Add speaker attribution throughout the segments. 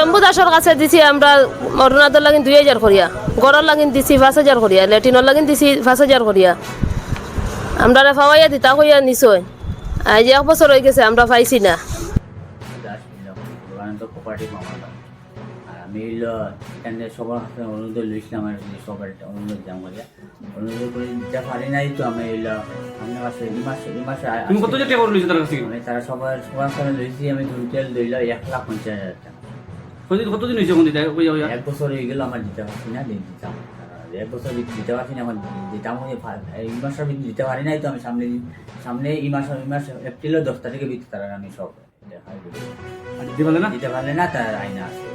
Speaker 1: শম্ভু দাসের কাছে দিছি আমরা অরুণাদর লাগিন 2000 করিয়া, গড়র লাগিন দিছি 5000 করিয়া, ল্যাটিনর লাগিন দিছি 5000 করিয়া। আমরা ফাওয়াইয়া দিতা কইয়া নিছয়, আজ 1 বছর হয়ে গেছে আমরা পাইছি না।
Speaker 2: আমি এখানে সবার হাতে অনুরোধ লইছিলাম আর সবার অনুরোধ জাম করিয়া অনুরোধ করে দিতে পারি নাই। তো আমি আপনার কাছে এই মাসে
Speaker 3: তুমি কত টাকা করে লইছো তার কাছে?
Speaker 2: আমি তারা সবার কাছে লইছি আমি টোটাল লইল 1,50,000 টাকা।
Speaker 3: কতদিন হয়েছে কোন দিতে?
Speaker 2: 1 বছর হয়ে গেল আমার দিতে পারছি না, দিতাম 1 বছর দিতে পারছি না, আমার দিতাম এই মাসের ভিতরে দিতে পারি নাই। তো আমি সামনে এই মাস এপ্রিলের 10 তারিখে ভিতরে তারা আমি সব দিতে পারলে না তার আইনা আছে।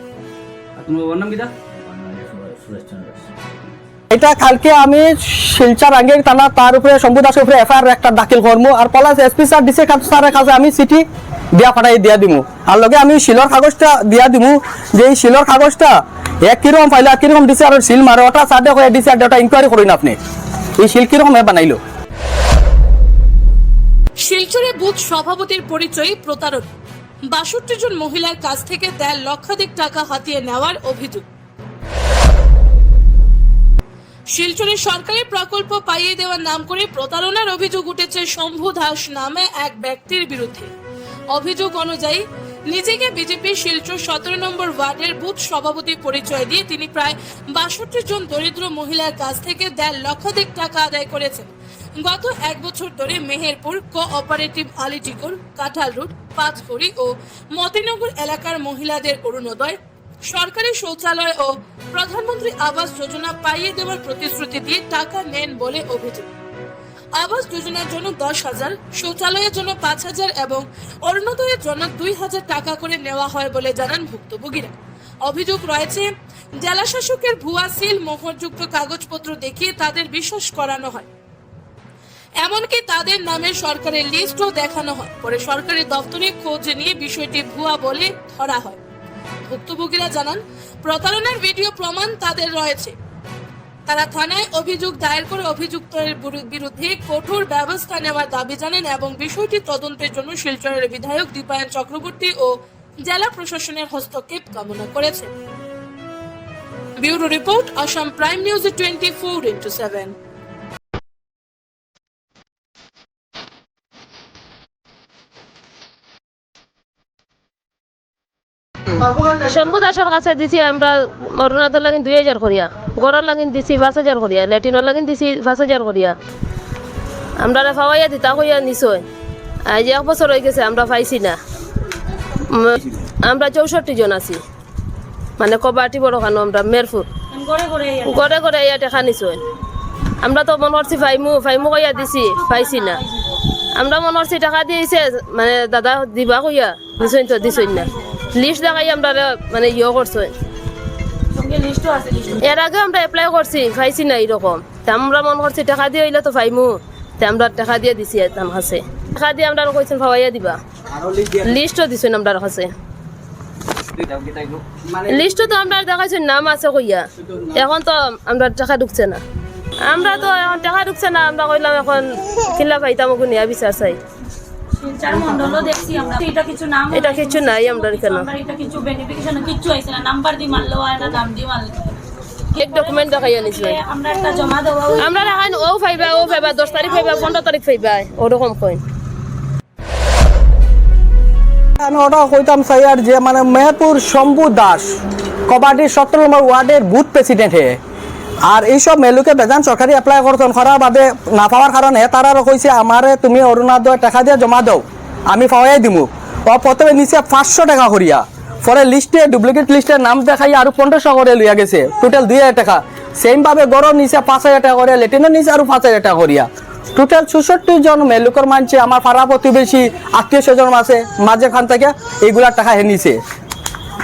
Speaker 3: তোমার বাবার নাম কিটা?
Speaker 2: সুরেশচন্দ্র।
Speaker 4: এটা কালকে আমি শিলচর আগে থানা তার উপরে শম্ভু দাসের উপরে এফআইআর একটা দাখিল করবো আর প্লাস এসপি স্যার ডিসি স্যারের কাছে আমি চিঠি দিয়া পাঠাই দিয়া দিমু। আর লগে আমি শিলর কাগজটা দিয়া দিমু যে এই শিলর কাগজটা কিরকম পাইলে কিরকম দিছে আর শিল মারে ওটা সাথে হয়ে দিছে আর ওটা ইনকোয়ারি করুন আপনি এই শিল কিরকম বানাইলো।
Speaker 5: শিলচরে বুথ সভাপতির পরিচয় প্রতারক, 62 জন মহিলার কাছ থেকে 1.5 লক্ষাধিক টাকা হাতিয়ে নেওয়ার অভিযোগ। শিলচরে সরকারি প্রকল্প পাইয়ে দেওয়ার নাম করে প্রতারণার অভিযোগ উঠেছে শম্ভু দাস নামে এক ব্যক্তির বিরুদ্ধে। অভিযোগ অনুযায়ী নিজেকে বিজেপি শিলচর 17 নম্বর ওয়ার্ডের বুথ সভাপতি পরিচয় দিয়ে তিনি প্রায় 62 জন দরিদ্র মহিলার কাছ থেকে 1.5 লক্ষাধিক টাকা আদায় করেছেন। গত 1 বছর ধরে মেহেরপুর কোঅপারেটিভ আলিটিকর, কাঁঠাল রোড, পাঁচকড়ি ও মতিনগর এলাকার মহিলাদের অরুণোদয়, সরকারি শৌচালয় ও প্রধানমন্ত্রী আবাস যোজনা পাইয়ে দেওয়ার প্রতিশ্রুতি দিয়ে টাকা নেন বলে অভিযোগ। আবাস যোজনার জন্য 10,000, শৌচালয়ের জন্য 5,000 এবং অরুণোদয়ের জন্য 2,000 টাকা করে নেওয়া হয় বলে জানান ভুক্তভোগীরা। অভিযোগ রয়েছে জেলা শাসকের ভুয়া সিল মোহরযুক্ত কাগজপত্র দেখিয়ে তাদের বিশ্বাস করানো হয়, এমনকি তাদের নামে সরকারের লিস্টও দেখানো হয়। পরে সরকারি দপ্তরে খোঁজ নিয়ে বিষয়টি ভুয়া বলে ধরা হয়। ভুক্তভোগীরা জানান প্রতারণার ভিডিও প্রমাণ তাদের রয়েছে। তারা থানায় অভিযোগ দায়ের করে অভিযুক্তের বিরুদ্ধে কঠোর ব্যবস্থা নেওয়ার দাবি জানান এবং বিষয়টি তদন্তের জন্য শিলচরের বিধায়ক দীপায়ন চক্রবর্তী ও জেলা প্রশাসনের হস্তক্ষেপ কামনা করেছেন। Bureau report, Assam prime news 24/7।
Speaker 1: Shambhu দাসের কাছে দিছি আমরা অরুণাদর লাগিন 2000 করিয়া, গড়র লাগিন দিছি 5000 করিয়া, ল্যাটিনর লাগিন দিছি 5000 করিয়া। আমরা ফাওয়াইয়া দিতা কইয়া নিছয়, আজ 1 বছর হয়ে গেছে আমরা পাইছি না। আমরা 64 জন আছি, মানে কবাটি বড় খানো আমরা মেরপুর গড়ে গড়ে ইয়া টাকা নিছয়। আমরা তো মনে করছি ফাইমু কইয়া দিছি, পাইছি না। আমরা মনে করছি টাকা দিয়েছে মানে দাদা দিবা কইয়া নিছই তো দিছই না। লিস্ট দেখাই আমরা মানে ইয়ে করছো, এর আগে আমরা এপ্লাই করছি পাইছি না এরকম। আমরা মনে করছি টাকা দিয়ে হইলে তো পাইমু, আমরা টাকা দিয়ে দিছি তার কাছে। টাকা দিয়ে আমরা কইছেন ফাওয়াইয়া দিবা, লিস্টও দিছেন আমরা কাছে। লিস্টও তো আমরা দেখাইছেন নাম আছে কইয়া, এখন তো আমরা টাকা ঢুকছে না। আমরা তো এখন টাকা ঢুকছে না, আমরা কইলাম এখন কিল্লা পাইতাম নিয়া বিচার চাই। এটা কিছু নাই আমরা এখানে, এক ডকুমেন্ট দেখাই আনিছি আমরা দেখাই ও পাইবা 10 তারিখ পাইবা 15 তারিখ পাইবা ওরকম কই।
Speaker 4: আমি ওটা কইতাম চাই আর যে মানে মেহেরপুর শম্ভু দাস কবাডির 17 নম্বর ওয়ার্ডের বুথ প্রেসিডেন্ট হে। আর এইসব মেলুকে বেজান সরকারি এপ্লাই করতেন করার বাদে না পাওয়ার কারণে তারা কইছে আমারে তুমি অরুণোদয় টাকা দিয়ে জমা দাও, আমি পাওয়াই দিমু। ও প্রথমে নিচে 500 টাকা করিয়া, পরে লিস্টে ডুপ্লিকেট লিস্টে নাম দেখাই আর 1500 করে লইয়া গেছে, টোটাল 2000 টাকা। সেম ভাবে গড় নিচে 5000 টাকা করে, লেটিনের নিচে আর 5000 টাকা করিয়া, টোটাল 64 জন মেলুকর মানছে আমার পাড়া প্রতিবেশী আত্মীয় স্বজন আছে মাঝেখান থেকে এইগুলা টাকা হে নিছে।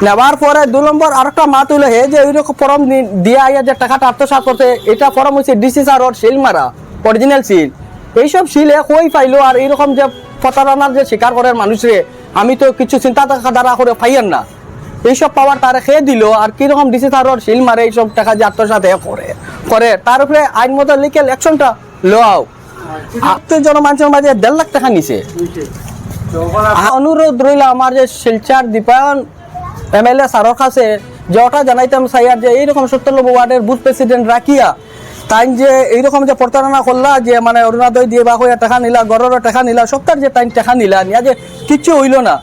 Speaker 4: নেওয়ার পরে 2 নম্বর আরেকটা মাত হইলো হে যে ওইরকম ফর্ম দিয়ে আইয়া যে টাকাটা আত্মসাৎ করতে, এটা ফর্ম হচ্ছে ডিসি স্যার শিল মারা অরিজিনাল সিল। এইসব সিল কই পাইলো আর এইরকম যে প্রতারণার যে শিকার করার মানুষরে আমি তো কিছু চিন্তা ধারা করে পাইয়েন না। এইসব পাওয়ার তারা খেয়ে দিল আর কিরকম ডিসি স্যার শিল মারে এইসব টাকা যে আত্মসাৎ করে তার উপরে আইন মতো লিগেল অ্যাকশনটা লও। আত্মীয় জন মানুষের মাঝে 1.5 লাখ টাকা নিছে। অনুরোধ রইল আমার যে শিলচর দীপায়ন MLA স্যারের কাছে যে ওটা জানাইতাম সাইয়ার যে এইরকম 17 নম্বর ওয়ার্ডের বুথ প্রেসিডেন্ট রাখিয়া তাই যে এইরকম যে প্রতারণা করলা যে মানে অরুণোদয় দিয়ে বা হইয়া টাকা নিলা গড়েরও টাকা নিলা সপ্তাহ যে টাইম টাকা নিলা নিয়া যে কিচ্ছু হইল না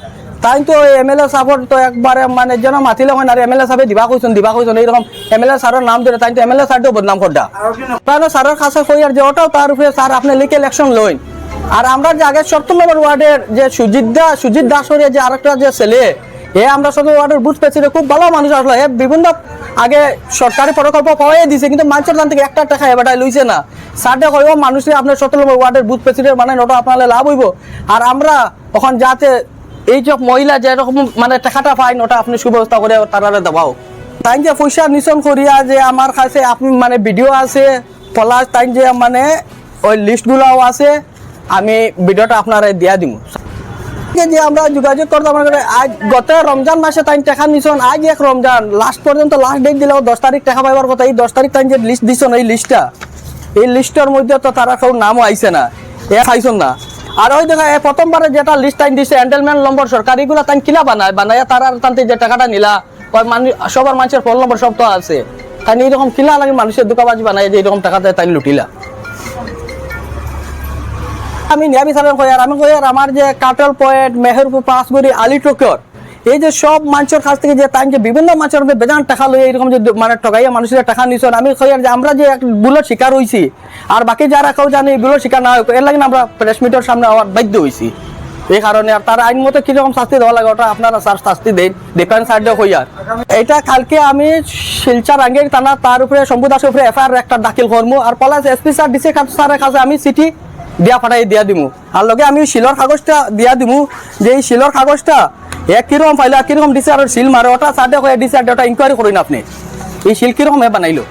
Speaker 4: তাই তো MLA সাহেবর তো একবারে মানে যেন মাতিলে হয় না MLA সাহেবে দিবা কইছেন এইরকম MLA স্যারের নাম ধরে তাই তো MLA স্যারটাও বদনাম করডা কারণ স্যারের কাছে কইয়ার যে ওটাও তার উপরে স্যার আপনি লিখে ইলেকশন লইন আর আমরা যে আগে 17 নম্বর ওয়ার্ডের যে সুজিত দাস হরিয়া যে আরেকটা যে ছেলে আমরা 17 ওয়ার্ডের বুথ প্রেসিডেন্ট খুব ভালো মানুষ আসলো বিভিন্ন আগে সরকারি প্রকল্প পাওয়াই দিছে কিন্তু মানুষের দান থেকে একটা টাকা এবারটাই লইছে না স্যারটা কইব মানুষের আপনার 17 নম্বর ওয়ার্ডের বুথ প্রেসিডেন্ট মানে ওটা আপনার লাভ হইব আর আমরা এখন যাতে এই যে মহিলা যেরকম মানে টাকাটা পাই ওটা আপনি সুব্যবস্থা করে তারা দেওয়াও তাই যে পয়সা নিশন করিয়া যে আমার কাছে আপনি মানে ভিডিও আছে প্লাস তাই যে মানে ওই লিস্টগুলোও আছে আমি ভিডিওটা আপনারা দিয়া দিব যে আমরা যোগাযোগ করতাম আজ গত রমজান মাসে তাই টাকা নিছন আজ এক রমজান লাস্ট পর্যন্ত লাস্ট ডেট দিলেও 10 তারিখ টাকা পাইবার কথা এই 10 তারিখ তাই যে লিস্ট দিছন এই লিস্টের মধ্যে তো তারা কেউ নামও আইছে না খাইছন না আর ওই দেখা প্রথমবারে যেটা লিস্ট টাইম দিছে এন্ডেলমেন্ট নম্বর সরকারিগুলো তাই কিলা বানায় তারা তান্তে যে টাকাটা নিলা সবার মানুষের ফোন নম্বর সব তো আছে তাই এইরকম কিলা লাগে মানুষের দোকাবাজি বানায় যে এরকম টাকা তাই লুটিলা আমি নিয়াবি সাহেব আমি কইয়ার আমার যে কাটল পয়েন্ট মেহেরপুর পাঁচগুড়ি আলিটকর এই যে সব মানুষের কাছ থেকে যে তাই যে বিভিন্ন মানুষের মধ্যে বেজান টাকা লই এরকম যে মানে ঠগাইয়া মানুষের টাকা নিছেন আমি কইয়ার যে আমরা যে বুলের শিকার হইছি আর বাকি যারা কেউ জানি বুলের শিকার না হয় এর লাগে আমরা প্রেস মিটের সামনে আবার বাধ্য হইছি এই কারণে আর তার আইন মতো কিরকম শাস্তি দেওয়া লাগে ওটা আপনারা শাস্তি দেন ডিফেন্স সাইডে কইয়ার এটা কালকে আমি শিলচর আঙ্গের থানা তার উপরে শম্ভু দাসের উপরে FIR একটা দাখিল করবো আর প্লাস SP স্যার ডিসি স্যারের কাছে আমি চিঠি দিয়া দিমু আর লগে আমি শিলর কাগজটা দিয়া দিমু যে এই শিলর কাগজটা কিরকম পাইলা কিরকম ডিসি আর শিল মারে ওটা সাথে ডিসি ওটা ইনকোয়ারি করুন আপনি এই শিল কিরকম বানাইলো